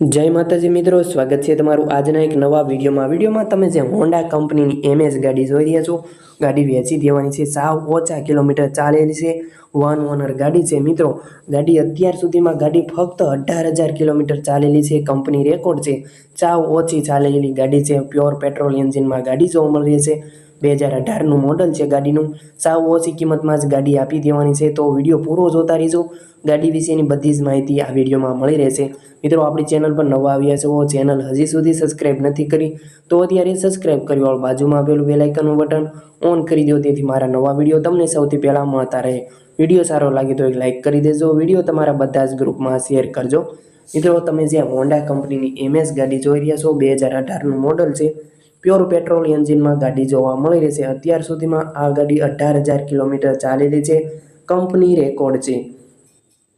जय माताजी मित्रों, स्वागत है तमारू आजना एक नवा विडियो में तमे जे होंडा कंपनी एमएस गाड़ी जोई रह्या छो। गाड़ी वेची देवानी छे। साव ओछा किलोमीटर चालेली छे। वन ओनर गाड़ी छे मित्रों। गाड़ी अत्यार सुधीमां गाड़ी फक्त 18,000 किलोमीटर चालेली छे। कंपनी रेकॉर्ड छे। साव ओછી चालेली गाड़ी छे। प्योर पेट्रोल एंजीन में गाड़ी जोवा मळी छे। 2018 નું મોડલ છે ગાડીનું। સાવ ઓછી કિંમતમાં જ ગાડી આપી દેવાની છે। તો વિડીયો પૂરો જોતા રહેજો। ગાડી વિશેની બધી જ માહિતી આ વિડીયોમાં મળી રહેશે। મિત્રો, આપણી ચેનલ પર નવા આવ્યા છો, ચેનલ હજી સુધી સબસ્ક્રાઇબ નથી કરી તો અત્યારે સબસ્ક્રાઇબ કરી વાળો બાજુમાં આપેલું બેલ આઇકનનું બટન ઓન કરી દો, તેથી મારા નવા વિડીયો તમને સૌથી પહેલાં મળતા રહે। વિડીયો સારો લાગે તો એક લાઇક કરી દેજો। વિડીયો તમારા બધા જ ગ્રુપમાં શેર કરજો। મિત્રો, તમે જે હોન્ડા કંપનીની એમએસ ગાડી જોઈ રહ્યા છો, 2018 નું મોડલ છે। प्योर पेट्रोल एंजीन में गाड़ी जोवा मळी रहेशे। अत्यार सुधीमां आ गाड़ी 18,000 किलोमीटर चालेली छे। कंपनी रेकॉर्ड छे।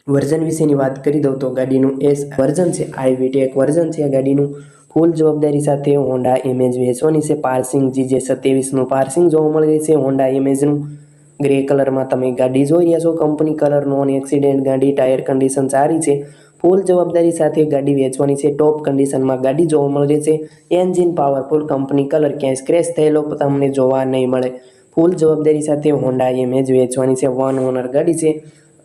वर्जन विशेनी वात करी दऊं तो गाड़ीनुं एस वर्जन छे, आईवीटेक वर्जन छे। गाड़ीनुं फूल जवाबदारी साथे होंडा एमेज वेचवानी छे। पार्सिंग GJ27 નું पार्सिंग जोवा मळी रहेशे। होंडा एमेजनुं ग्रे कलर में तमे गाड़ी जोई रह्या छो। कंपनी कलर, नॉन एक्सिडेंट गाड़ी, टायर कंडीशन सारी छे। फूल जवाबदारी साथे गाड़ी वेचवानी छे। टॉप कंडीशन में गाड़ी जोवा मळी छे। एंजीन पावरफुल, कंपनी कलर, क्यांय स्क्रेच थयेलो तमने जोवा नहीं मळे। फूल जवाबदारी साथे होंडा एमेज वेचवानी छे। वन ओनर गाड़ी छे।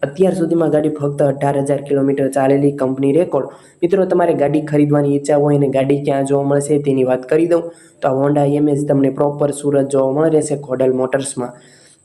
अत्यार सुधीमां गाड़ी फक्त 18,000 किलोमीटर चालेली, कंपनी रेकॉर्ड। मित्रों, तमारे गाड़ी खरीदवानी इच्छा होय ने गाड़ी क्यां जोवा मळशे तेनी वात करी दऊं तो आ होंडा एमेज तमने प्रॉपर सूरत जोवा मळी रहेशे। खोडल मोटर्स में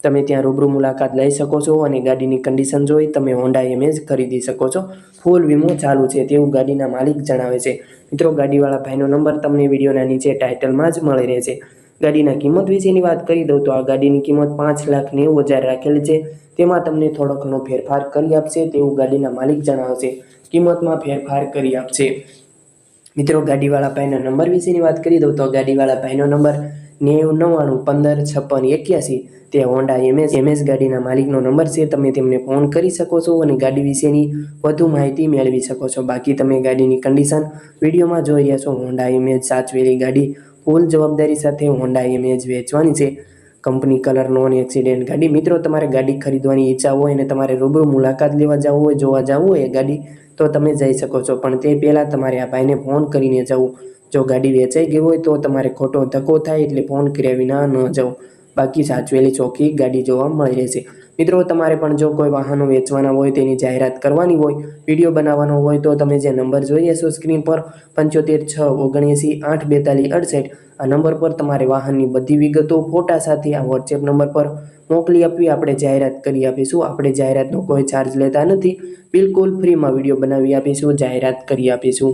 तमे त्यां रूबरू मुलाकात लई शको छो अने गाड़ीनी कंडीशन जोई तमे होंडा एमेज खरीदी शको छो। फूल वीमो चालू छे तेवुं गाड़ीना मालिक जणावे छे। मित्रों, गाड़ीवाळा भाईनो नंबर तमने विडियोना नीचे टाइटलमां ज मळी रहेशे। गाड़ीना किंमत विशेनी वात करी दऊं तो आ गाड़ीनी किंमत 5,90,000 राखेली छे। तेमां तमने थोड़ो घणो फेरफार करी आपशे तेवुं गाड़ीना मालिक जणावे छे। किंमतमां फेरफार करी आपशे। मित्रों, गाड़ीवाळा भाईना नंबर विशेनी वात करी दऊं तो गाड़ीवाळा भाईनो नंबर 909915 1581 ते होंडा एमएस गाड़ीना मालिकनो नंबर छे। तमे तेमने फोन करी शको छो अने गाड़ी विशेनी વધુ માહિતી મેળવી શકો છો। બાકી તમે ગાડીની કન્ડિશન વિડીયોમાં જોઈ રહ્યા છો। હોન્ડા એમેજ સાચવેલી ગાડી, ફૂલ જવાબદારી સાથે હોન્ડા એમેજ વેચવાની છે। કંપની કલર, નોન એક્સિડેન્ટ ગાડી। મિત્રો, તમારે ગાડી ખરીદવાની ઈચ્છા હોય અને તમારે રૂબરૂ મુલાકાત લેવા જવું હોય, જોવા જવું હોય ગાડી, તો તમે જઈ શકો છો। પણ તે પહેલાં તમારે આ ભાઈને ફોન કરીને જવું। જો ગાડી વેચાઈ ગઈ હોય તો તમારે ખોટો ધક્કો થાય એટલે ફોન કર્યા વિના ન જવું। બાકી સાચવેલી ચોખ્ખી ગાડી જોવા મળી રહેશે। મિત્રો, તમારે પણ જો કોઈ વાહનો વેચવાના હોય, તેની જાહેરાત કરવાની હોય, વિડીયો બનાવવાનો હોય તો તમે જે નંબર જોઈ રહ્યા છો સ્ક્રીન પર 7567984268 આ નંબર પર તમારે વાહનની બધી વિગતો ફોટા સાથે આ વોટ્સએપ નંબર પર મોકલી આપવી। આપણે જાહેરાત કરી આપીશું। આપણે જાહેરાતનો કોઈ ચાર્જ લેતા નથી। બિલકુલ ફ્રીમાં વિડીયો બનાવી આપીશું, જાહેરાત કરી આપીશું।